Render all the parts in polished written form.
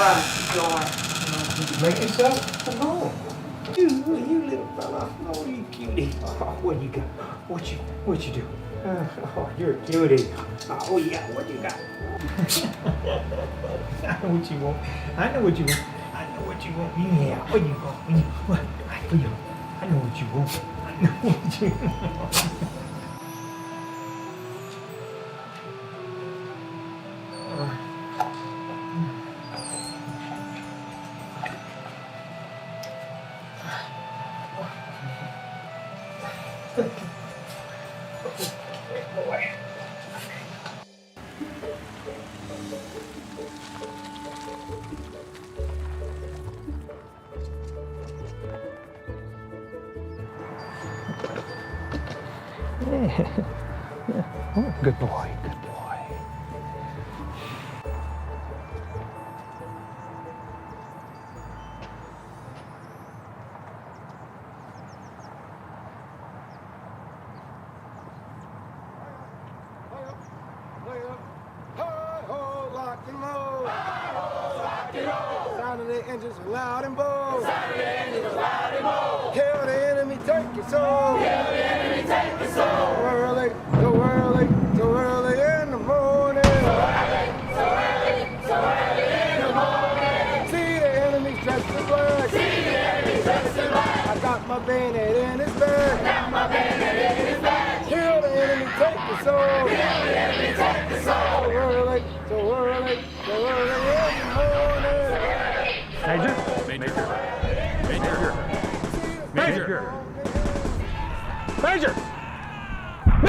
everybody's going. Did you make yourself at home? You little fella. Oh, you cutie. Oh, what you got? What you do? Oh, you're a cutie. Oh, yeah, what you got? I know what you want. I know what you want. I know what you want. Yeah, what you want? What? I know what you want. I know what you want. Yeah. Oh, good boy, good boy. Ho, lock and load. Sound of the engines are loud and bold. Kill the enemy, take your soul. So early, so early in the morning. See the enemy's dressed in black. I got my bayonet in his back. Kill the enemy, take your soul. So early in the morning.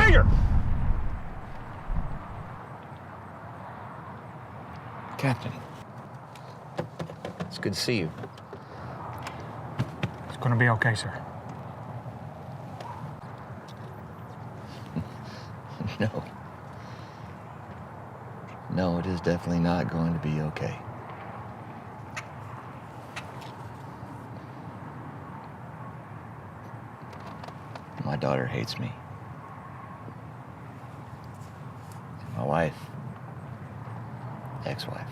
Major! Captain, it's good to see you. It's gonna be okay, sir. No. No, it is definitely not going to be okay. My daughter hates me. My wife, ex-wife,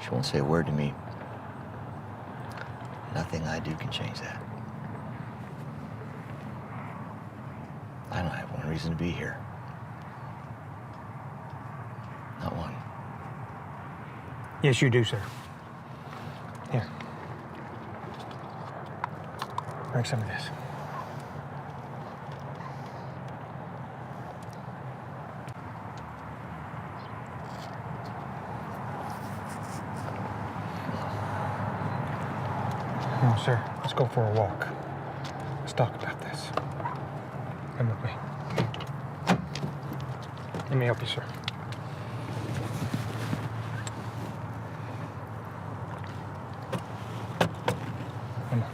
she won't say a word to me. Nothing I do can change that. I don't have one reason to be here. Not one. Yes, you do, sir. Here. Drink some of this. No, sir. Let's go for a walk. Let's talk about this. Come with me. Let me help you, sir. Come on.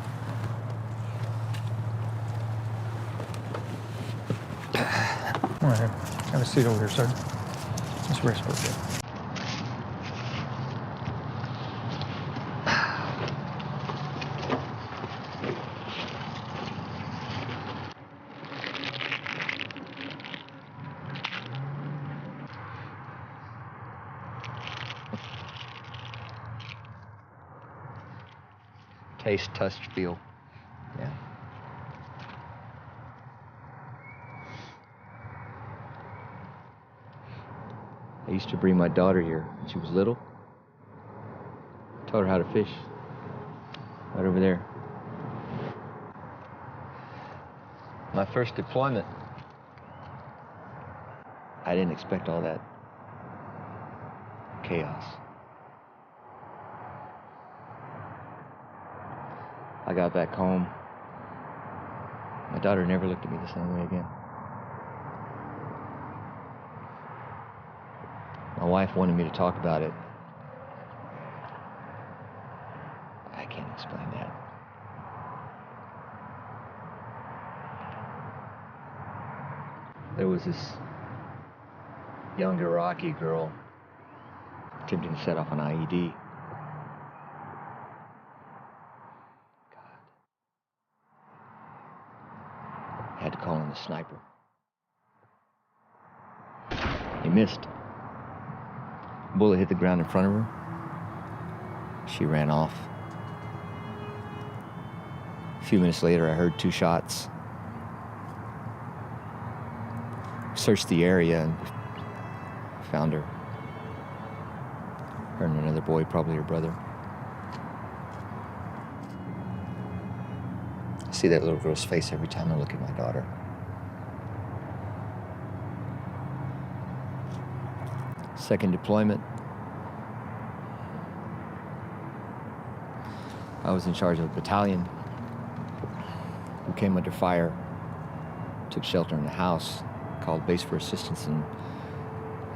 All right, have a seat over here, sir. Let's rest for a bit. Taste, touch, feel. Yeah. I used to bring my daughter here when she was little. Taught her how to fish. Right over there. My first deployment, I didn't expect all that chaos. I got back home. My daughter never looked at me the same way again. My wife wanted me to talk about it. I can't explain that. There was this young Iraqi girl attempting to set off an IED. God. I had to call in the sniper. He missed. Bullet hit the ground in front of her. She ran off. A few minutes later, I heard 2 shots. Searched the area and found her. Her and another boy, probably her brother. I see that little girl's face every time I look at my daughter. Second deployment. I was in charge of a battalion. We came under fire, took shelter in a house, called base for assistance, and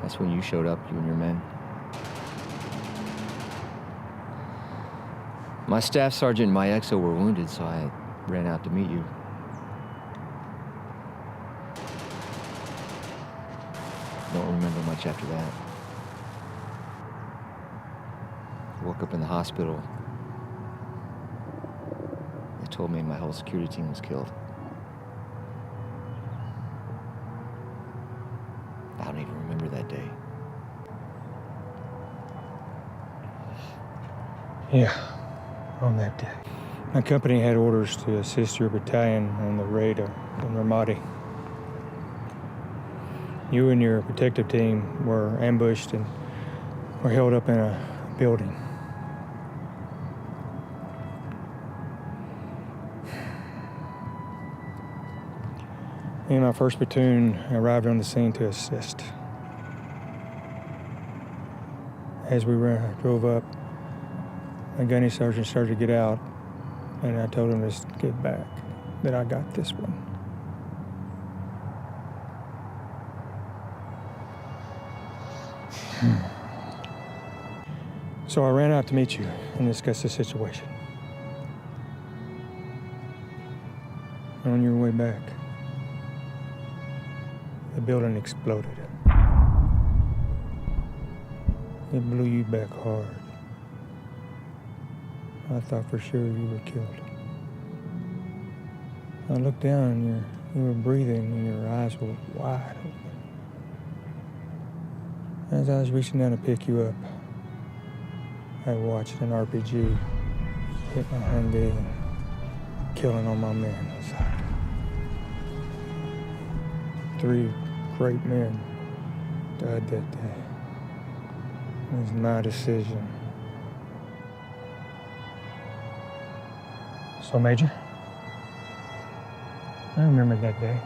that's when you showed up, you and your men. My staff sergeant and my XO were wounded, so I ran out to meet you. Don't remember much after that. Woke up in the hospital. They told me my whole security team was killed. I don't even remember that day. Yeah, on that day. My company had orders to assist your battalion on the raid in Ramadi. You and your protective team were ambushed and were held up in a building. Me and my first platoon arrived on the scene to assist. As we drove up, my gunny sergeant started to get out, and I told him to get back, that I got this one. So I ran out to meet you and discuss the situation. On your way back, the building exploded. It blew you back hard. I thought for sure you were killed. I looked down and you were breathing and your eyes were wide open. As I was reaching down to pick you up, I watched an RPG hit my Humvee, killing all my men inside. 3 great men died that day. It was my decision. So, Major, I remember that day.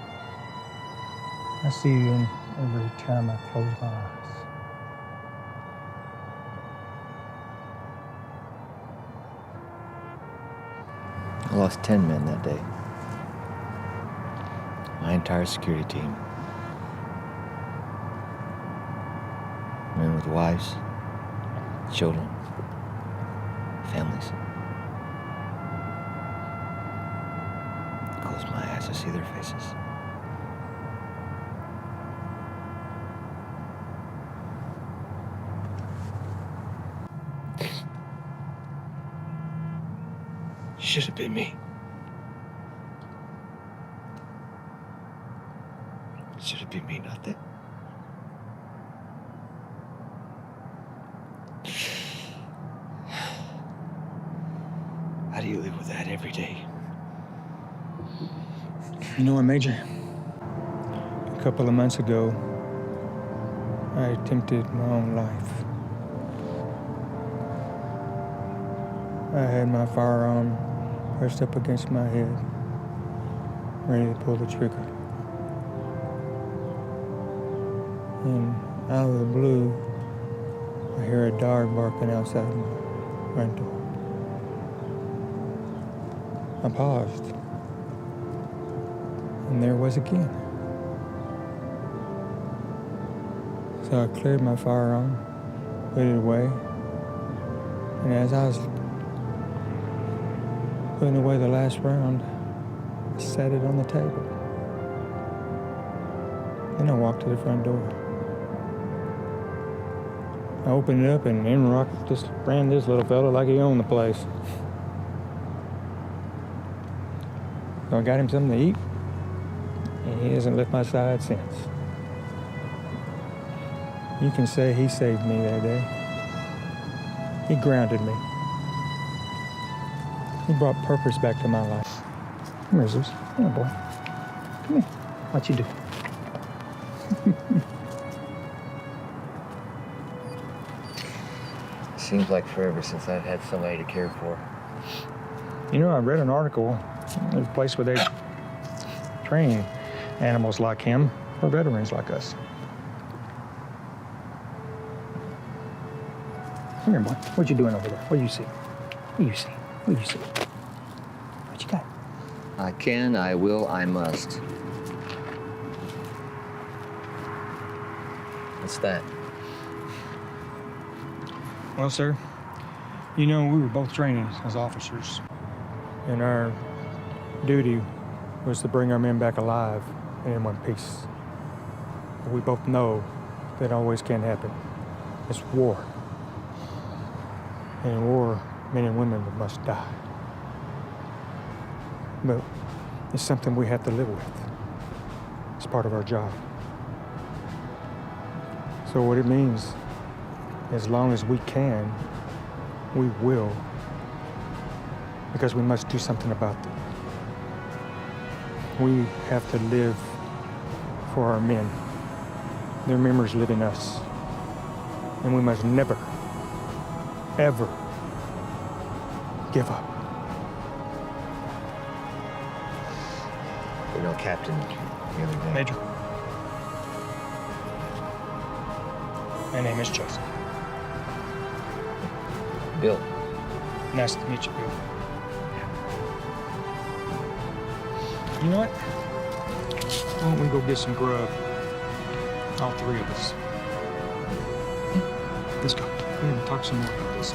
I see you in every time I close my eyes. I lost 10 men that day. My entire security team. Men with wives, children, families. Close my eyes to see their faces. Should have been me. Should have been me, not them. How do you live with that every day? You know what, Major? A couple of months ago, I attempted my own life. I had my firearm pressed up against my head, ready to pull the trigger. And out of the blue, I hear a dog barking outside my front door. I paused, and there it was again. So I cleared my firearm, put it away, and as I was putting away the last round, I set it on the table. Then I walked to the front door. I opened it up, and in Rock just ran this little fella like he owned the place. So I got him something to eat, and he hasn't left my side since. You can say he saved me that day. He grounded me. He brought purpose back to my life. Come here, Zeus. Come here, boy. Come here. What you do? Seems like forever since I've had somebody to care for. You know, I read an article. There's a place where they train animals like him for veterans like us. Come here, boy. What you doing over there? What do you see? What do you see? What do you see? What you got? I can, I will, I must. What's that? Well, sir, you know, we were both training as officers, and our duty was to bring our men back alive and in one piece. We both know that always can happen. It's war. And in war, men and women must die. But it's something we have to live with. It's part of our job. So what it means, as long as we can, we will, because we must do something about it. We have to live for our men. Their memories live in us. And we must never, ever give up. You know, Captain, the other day. Major. My name is Joseph. Bill. Nice to meet you, Bill. You know what? Why don't we go get some grub? All three of us. Let's go. We're gonna talk some more about this.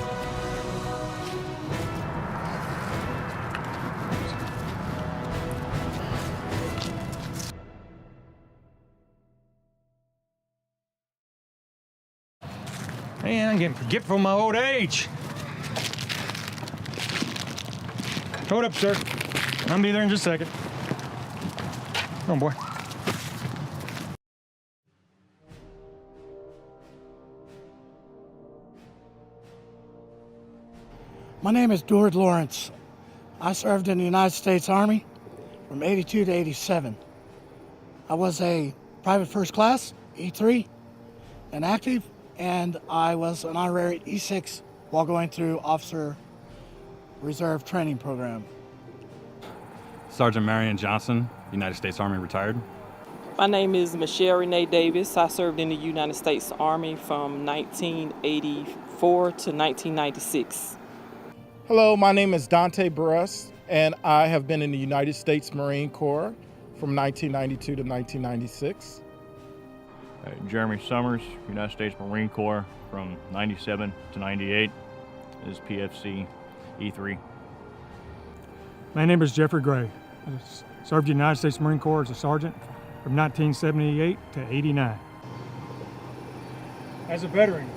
Man, I'm getting forgetful in my old age. Hold up, sir. I'll be there in just a second. Come on, boy. My name is Stuart Lawrence. I served in the United States Army from 82 to 87. I was a private first class, E3, and active, and I was an honorary E6 while going through Officer Reserve Training Program. Sergeant Marion Johnson, United States Army, retired. My name is Michelle Renee Davis. I served in the United States Army from 1984 to 1996. Hello, my name is Dante Burress, and I have been in the United States Marine Corps from 1992 to 1996. Jeremy Summers, United States Marine Corps from 97 to 98 is PFC E3. My name is Jeffrey Gray. I served in the United States Marine Corps as a sergeant from 1978 to 89. As a veteran,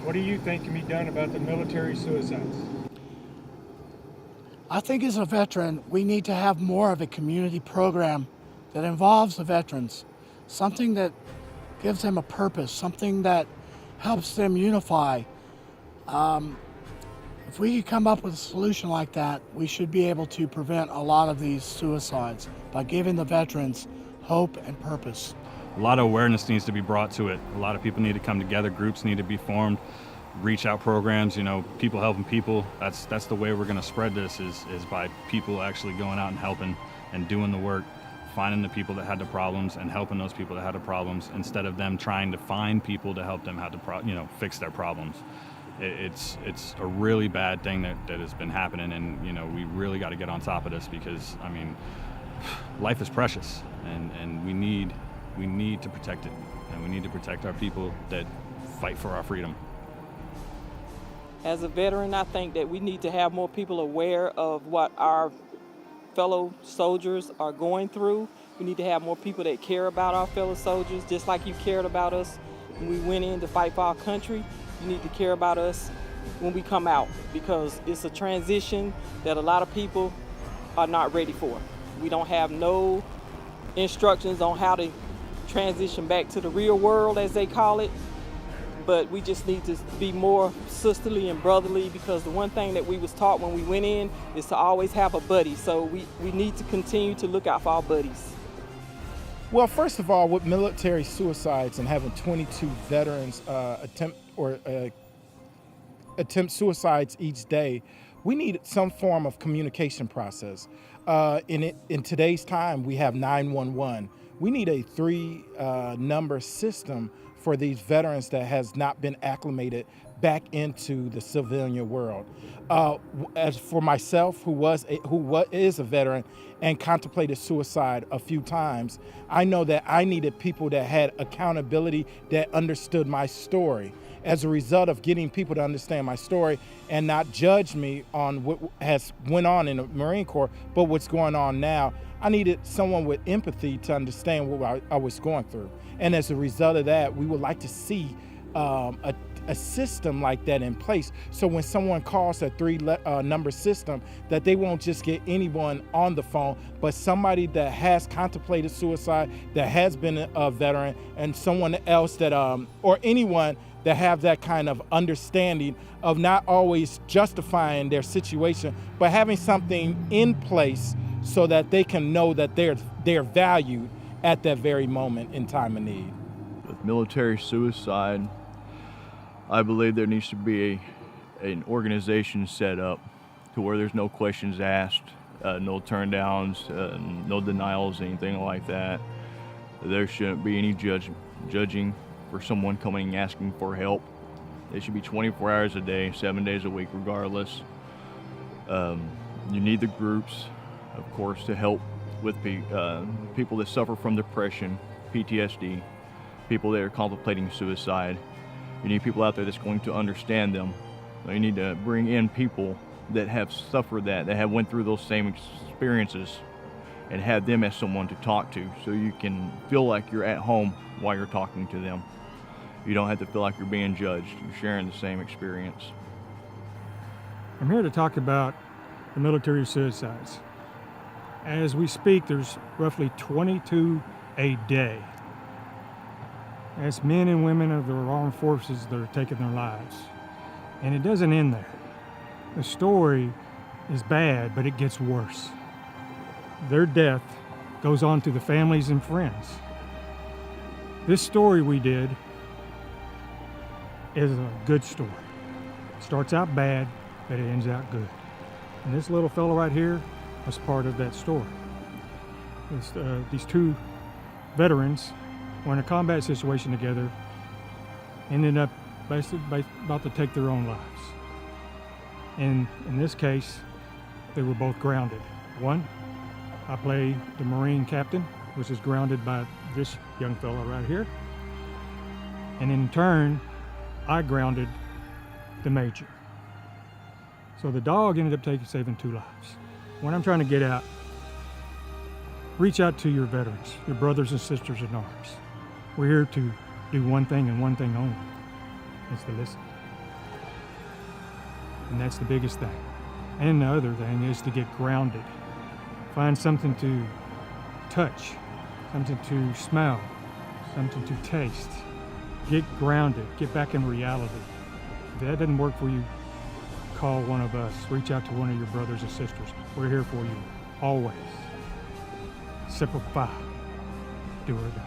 what do you think can be done about the military suicides? I think as a veteran, we need to have more of a community program that involves the veterans, something that gives them a purpose, something that helps them unify. If we could come up with a solution like that, we should be able to prevent a lot of these suicides by giving the veterans hope and purpose. A lot of awareness needs to be brought to it. A lot of people need to come together, groups need to be formed, reach out programs, you know, people helping people. That's the way we're gonna spread this is by people actually going out and helping and doing the work, finding the people that had the problems and helping those people that had the problems instead of them trying to find people to help them fix their problems. It's a really bad thing that has been happening, and you know, we really got to get on top of this because I mean, life is precious, and we need to protect it, and we need to protect our people that fight for our freedom. As a veteran, I think that we need to have more people aware of what our fellow soldiers are going through. We need to have more people that care about our fellow soldiers, just like you cared about us when we went in to fight for our country. You need to care about us when we come out, because it's a transition that a lot of people are not ready for. We don't have no instructions on how to transition back to the real world, as they call it. but we just need to be more sisterly and brotherly, because the one thing that we was taught when we went in is to always have a buddy. So we need to continue to look out for our buddies. Well, first of all, with military suicides and having 22 veterans attempt suicides each day, we need some form of communication process. In today's time, we have 911. We need a three-number system for these veterans that has not been acclimated back into the civilian world. As for myself, who is a veteran and contemplated suicide a few times, I know that I needed people that had accountability, that understood my story. As a result of getting people to understand my story and not judge me on what has went on in the Marine Corps, but what's going on now, I needed someone with empathy to understand what I was going through. And as a result of that, we would like to see a system like that in place. So when someone calls a three-number system, that they won't just get anyone on the phone, but somebody that has contemplated suicide, that has been a veteran, and someone else that, or anyone that have that kind of understanding of not always justifying their situation, but having something in place so that they can know that they're valued at that very moment in time of need. With military suicide, I believe there needs to be an organization set up to where there's no questions asked, no turn downs, no denials, anything like that. There shouldn't be any judging for someone coming and asking for help. It should be 24 hours a day, 7 days a week, regardless. You need the groups, of course, to help with people that suffer from depression, PTSD, people that are contemplating suicide. You need people out there that's going to understand them. You need to bring in people that have suffered that have went through those same experiences, and have them as someone to talk to, so you can feel like you're at home while you're talking to them. You don't have to feel like you're being judged. You're sharing the same experience. I'm here to talk about the military suicides. As we speak, there's roughly 22 a day. That's men and women of the armed forces that are taking their lives. And it doesn't end there. The story is bad, but it gets worse. Their death goes on to the families and friends. This story we did is a good story. It starts out bad, but it ends out good. And this little fellow right here was part of that story. These two veterans were in a combat situation together, ended up basically about to take their own lives. And in this case, they were both grounded. One, I play the Marine captain, which is grounded by this young fellow right here. And in turn, I grounded the major. So the dog ended up saving 2 lives. What I'm trying to get at, reach out to your veterans, your brothers and sisters in arms. We're here to do one thing and one thing only, is to listen. And that's the biggest thing. And the other thing is to get grounded. Find something to touch, something to smell, something to taste. Get grounded, get back in reality. If that doesn't work for you, call one of us. Reach out to one of your brothers and sisters. We're here for you, always. Semper Fi. Do or die.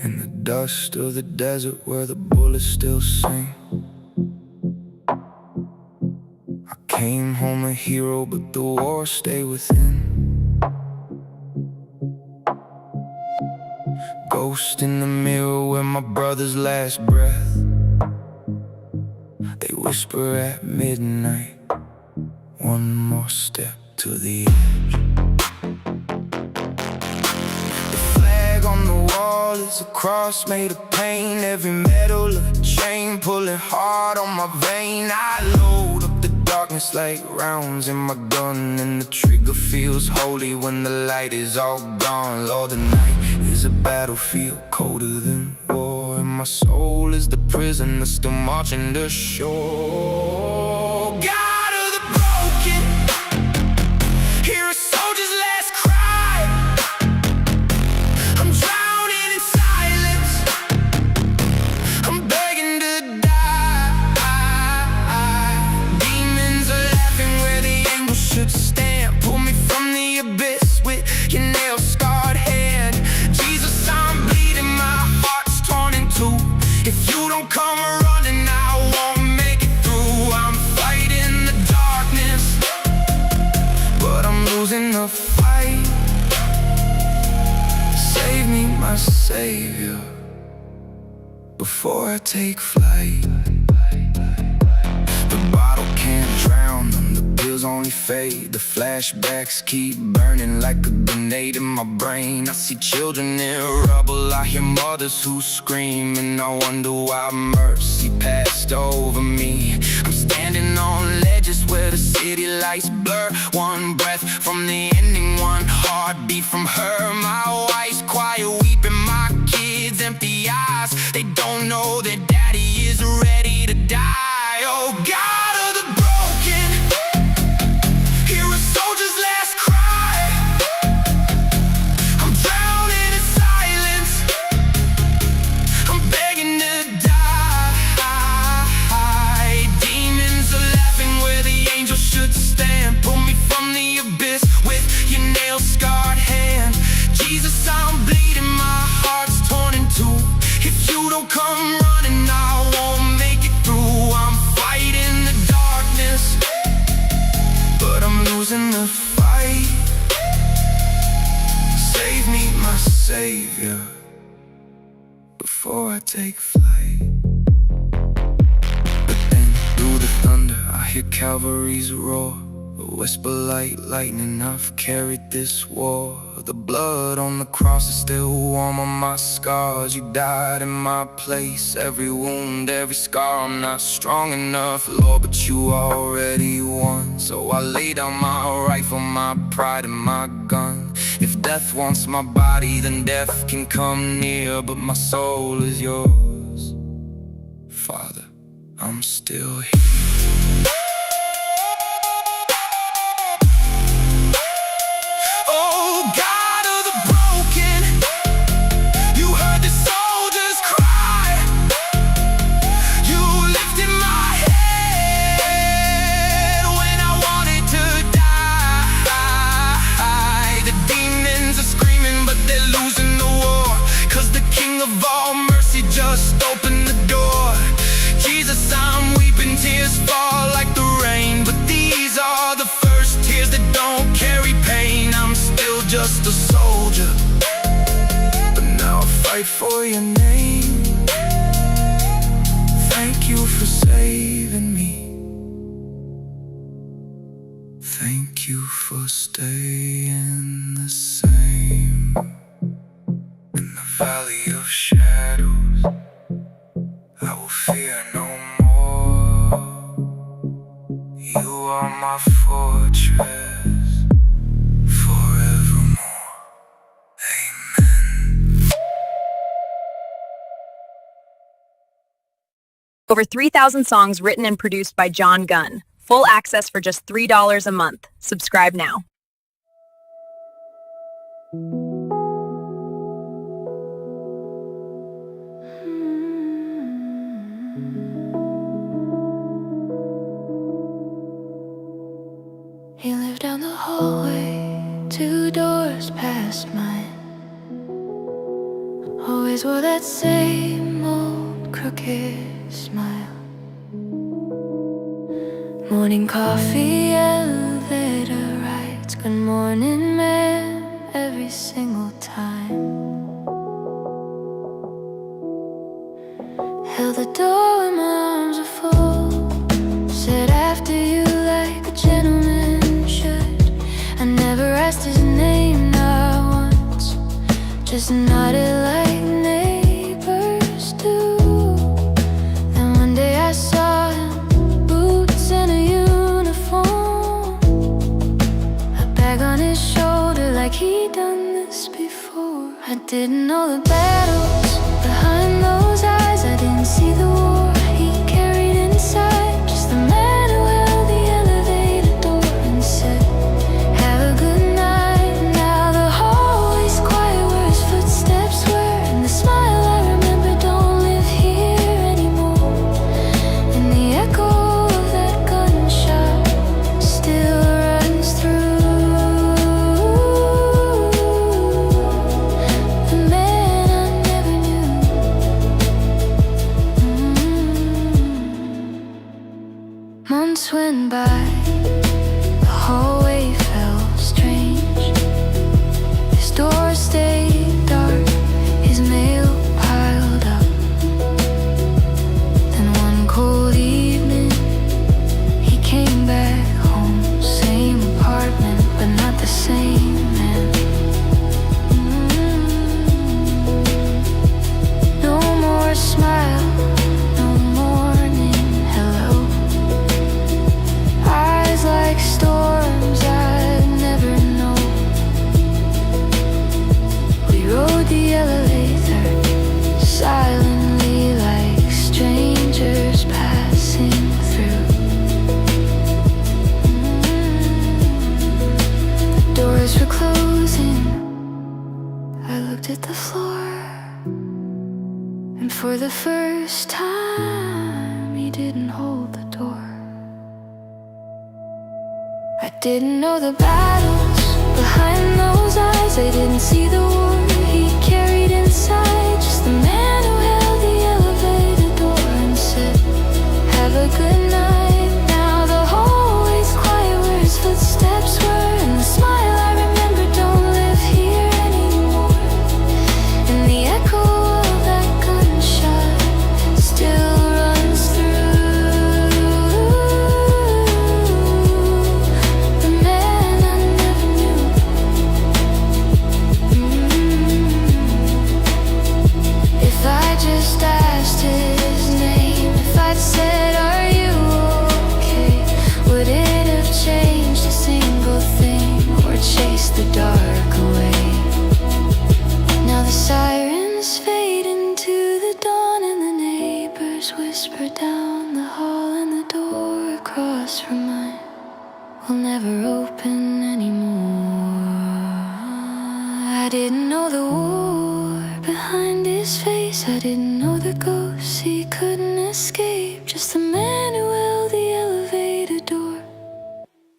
In the dust of the desert where the bullets still sing, I came home a hero, but the war stayed within. ghost in the mirror with my brother's last breath. They whisper at midnight, one more step to the edge. The flag on the wall is a cross made of pain. Every metal a chain pulling hard on my vein. I load up the darkness like rounds in my gun, and the trigger feels holy when the light is all gone. Lord, the night is a battlefield colder than war, and my soul is the prisoner still marching to shore. God of the broken, hear a soldier's last cry. I'm drowning in silence, I'm begging to die. Demons are laughing where the angels should stand. Pull me from the abyss with your nail-scarred hand. Jesus, I'm bleeding, my heart's torn in two. If you don't come running, I won't make it through. I'm fighting the darkness, but I'm losing the fight. Save me, my savior, before I take flight. The bottle can't drown them, the pills only fade. The flashbacks keep burning like a grenade in my brain. I see children in rubble, I hear mothers who scream, and I wonder why mercy passed over me. I'm standing on ledges where the city lights blur. One breath from the ending, one heartbeat from her. My wife's quiet weeping, my kids empty eyes. They don't know that daddy is ready to die. Oh God of the broken, hear a soldier's last cry. I'm drowning in silence, I'm begging to die. Demons are laughing where the angels should stand. Pull me from the abyss with your nail-scarred hand. Jesus, I'm bleeding, my heart's torn in two. If you don't come running, I won't make it through. I'm fighting the darkness, but I'm losing the fight. Save me, my savior, before I take flight. But then through the thunder I hear Calvary's roar, a whisper like lightning, I've carried this war. The blood on the cross is still warm on my scars. You died in my place, every wound, every scar. I'm not strong enough, Lord, but you already won. So I lay down my rifle, my pride and my gun. If death wants my body, then death can come near, but my soul is yours. Father, I'm still here. Just a soldier, but now I fight for your name. Thank you for saving me. Thank you for staying the same. In the valley of shadows, I will fear no more. You are my fortress. Over 3,000 songs written and produced by Gunn. Full access for just $3 a month. Subscribe now. He lived down the hallway, 2 doors past mine. Always wore that same old crooked smile. Morning coffee, elevator rides. Good morning, ma'am, every single time. till the door when my arms are full. Said after you like a gentleman should. I never asked his name, not once, just nodded like neighbors do. And one day I saw him, boots and a uniform, a bag on his shoulder like he'd done this before. I didn't know the battles behind those eyes, I didn't see the war he carried inside. Just the man who held the elevator door and said, have a good night. Now the hallway's quiet where his footsteps were, and the smile I remember don't live here anymore. And the echo of that gunshot still runs through the man I never knew. Months went by, the hallway felt strange. His door stayed dark, his mail piled up. Then one cold evening, he came back home. Same apartment, but not the same man. No more smile, no morning hello. Eyes like storms I'd never know. We rode the elevator silently like strangers passing through. The doors were closing. I looked at the floor, and for the first time he didn't hold the door. I didn't know the battles behind those eyes, I didn't see the war he carried inside. Just the man who held the elevator door and said, have a good night. Now the hallway's quiet where his footsteps were, and the smile I remember don't live here anymore. And the echo of that gunshot still runs through the man I never knew. If I just asked his name, if I'd said, are you okay, would it have changed a single thing or chased the dark away? Now the sirens fade into the dawn, and the neighbors whisper down the hall, and the door across from mine will never open anymore. I didn't know the war behind his face, I didn't know the ghosts he couldn't escape. Just the man who held the elevator door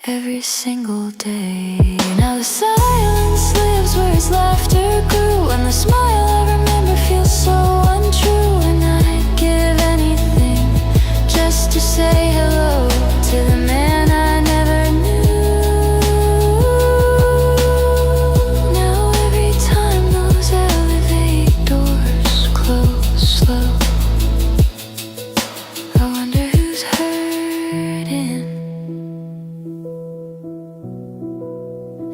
every single day. Now the silence lives where his laughter grew, and the smile I remember feels so untrue. And I'd give anything just to say hello to the man I never knew. Now every time those elevator doors close slow, I wonder who's hurting,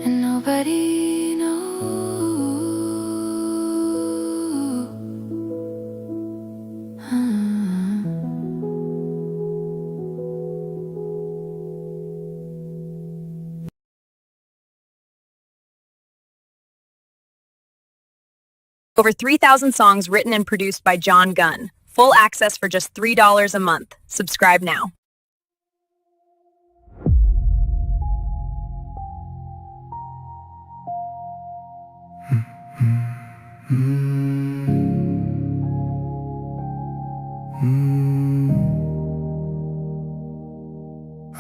and nobody knows. Over 3,000 songs written and produced by John Gunn. Full access for just $3 a month. Subscribe now.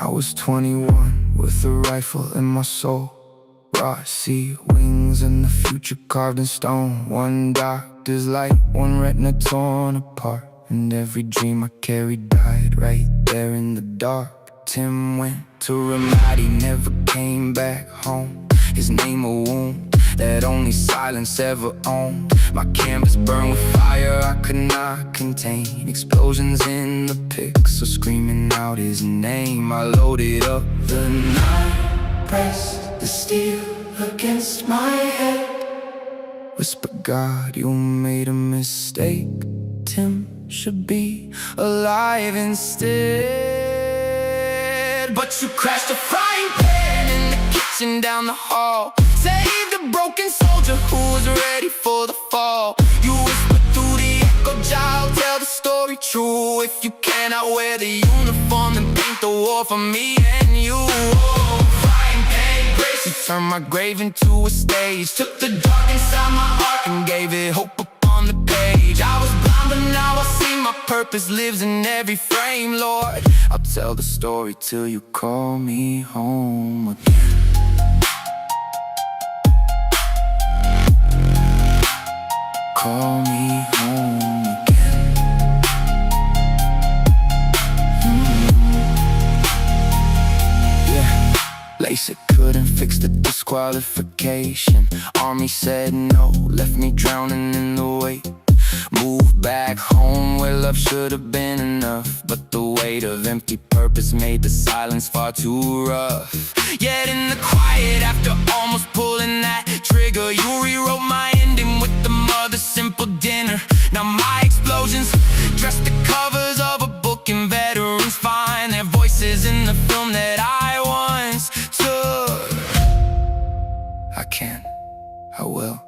I was 21 with a rifle in my soul. Raw sea wings and the future carved in stone. One doctor's light, one retina torn apart, and every dream I carried died right there in the dark. Tim went to Ramadi, never came back home. His name a wound, that only silence ever owned. My canvas burned with fire I could not contain. Explosions in the pixels screaming out his name. I loaded up the knife, pressed the steel against my head. Whisper, God, you made a mistake. Tim should be alive instead. But you crashed a frying pan in the kitchen down the hall. Saved a broken soldier who was ready for the fall. You whispered through the echo, child, tell the story true. If you cannot wear the uniform, then paint the war for me and you. Oh, frying pan grace, you turned my grave into a stage. Took the dark inside my heart and gave it hope upon the page. I was blind, but now I see my purpose lives in every frame, Lord. I'll tell the story till you call me home again. Call me home again. Yeah. LASIK couldn't fix the disqualification. Army said no, left me drowning in the weight. Moved back home where love should have been enough, but the weight of empty purpose made the silence far too rough. Yet in the quiet, after almost pulling that trigger, you rewrote my ending with the mother's simple dinner. Now my explosions dress the covers of a book, and veterans find their voices in the film that I once took. I can, I will,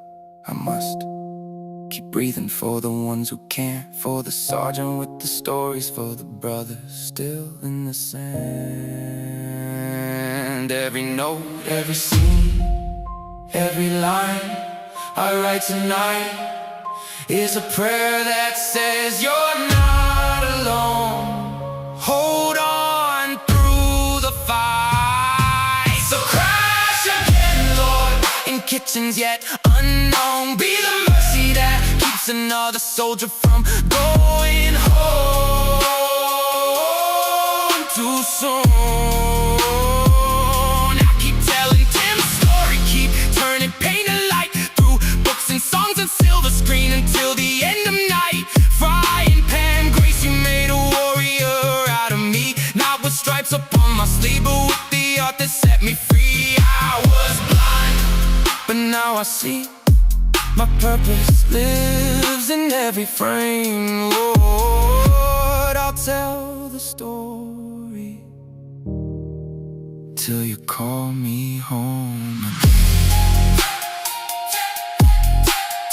I must keep breathing for the ones who can't, for the sergeant with the stories, for the brothers still in the sand. Every note, every scene, every line I write tonight is a prayer that says you're not alone. Hold on through the fight. So crash again, Lord, in kitchens yet unknown. Be the mercy that keeps another soldier from going home too soon. I keep telling Tim's story, keep turning pain to light through books and songs and silver screen until the end of night. Frying pan grace, you made a warrior out of me, not with stripes upon my sleeve, but with the art that set me free. I was blind, but now I see. My purpose lives in every frame. Lord, I'll tell the story till you call me home again.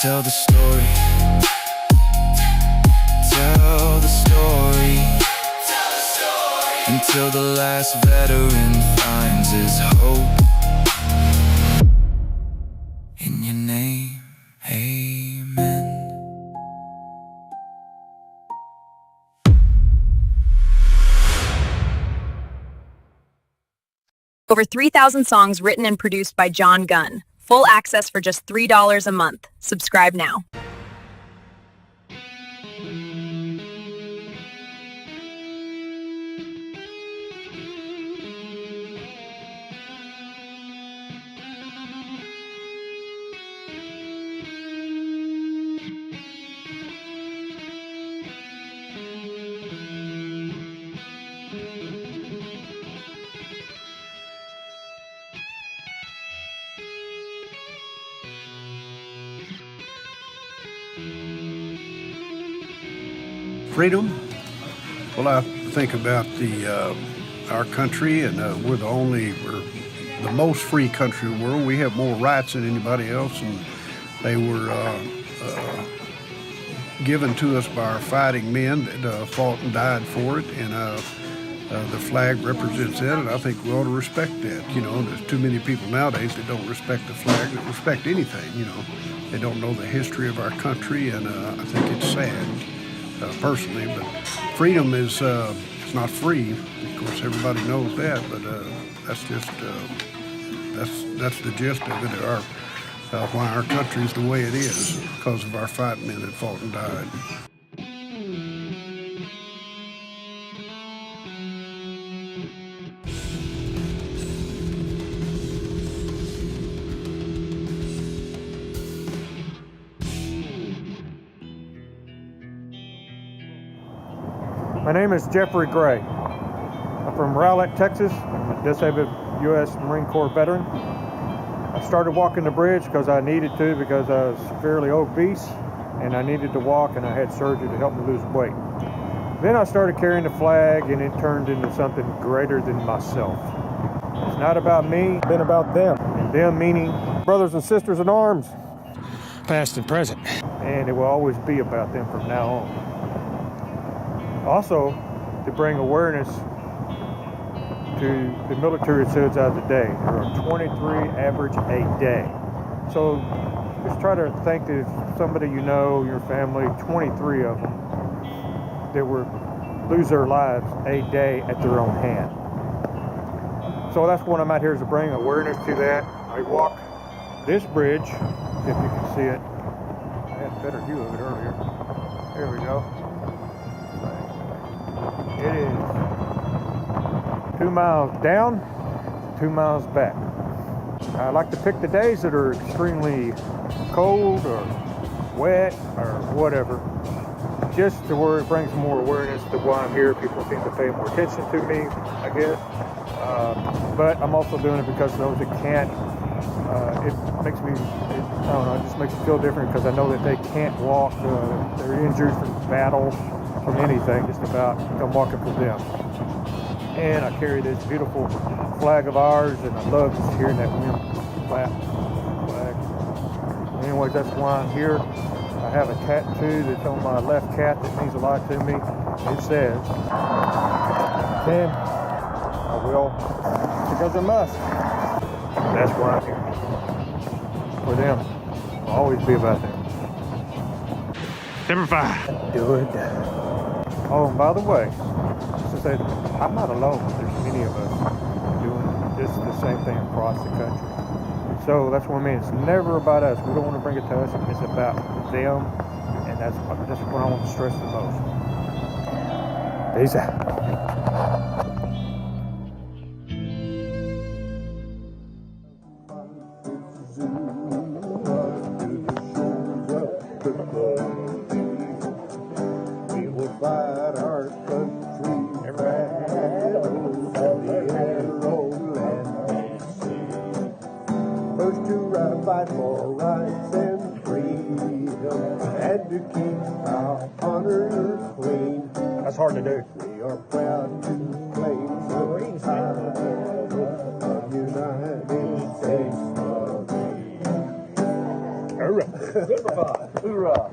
Tell the story. Tell the story. Tell the story. Until the last veteran finds his hope in your name. Amen. Over 3,000 songs written and produced by John Gunn. Full access for just $3 a month. Subscribe now. Freedom? Well, I think about our country, and we're the most free country in the world. We have more rights than anybody else, and they were given to us by our fighting men that fought and died for it, and the flag represents that, and I think we ought to respect that. You know, there's too many people nowadays that don't respect the flag, that respect anything, you know. They don't know the history of our country, and I think it's sad. Personally, but freedom is it's not free. Of course, everybody knows that, but that's just that's the gist of it. Why our country is the way it is, because of our fighting men that fought and died. My name is Jeffrey Gray. I'm from Rowlett, Texas. I'm a disabled U.S. Marine Corps veteran. I started walking the bridge because I needed to, because I was severely obese and I needed to walk, and I had surgery to help me lose weight. Then I started carrying the flag, and it turned into something greater than myself. It's not about me, it's been about them. And them meaning brothers and sisters in arms, past and present. And it will always be about them from now on. Also, to bring awareness to the military suicides a day. There are 23 average a day. So just try to think that if somebody you know, your family, 23 of them, that would lose their lives a day at their own hand. So that's what I'm out here, is to bring awareness to that. I walk this bridge, if you can see it. I had a better view of it earlier. There we go. It is 2 miles down, 2 miles back. I like to pick the days that are extremely cold or wet or whatever, just to where it brings more awareness to why I'm here. People seem to pay more attention to me, I guess. But I'm also doing it because those that can't, it makes me, I don't know, it just makes me feel different, because I know that they can't walk, they're injured from battle, from anything, just about. I'm walking for them. And I carry this beautiful flag of ours, and I love just hearing that wind flap flag. Anyways, that's why I'm here. I have a tattoo that's on my left calf that means a lot to me. It says, I can, I will, because I must. That's why I'm here. For them. I'll always be about them. Number 5. Do it. Oh, and by the way, just to say, I'm not alone. There's many of us doing this the same thing across the country. So that's what I mean. It's never about us. We don't want to bring it to us. It's about them, and that's what I want to stress the most. Peace out. We will fight our country battles on the aeroland sea. First to fight for rights and freedom, and to keep our honor clean. That's hard to do. We are proud to claim the title of United States Marine. Hoorah! Hoorah!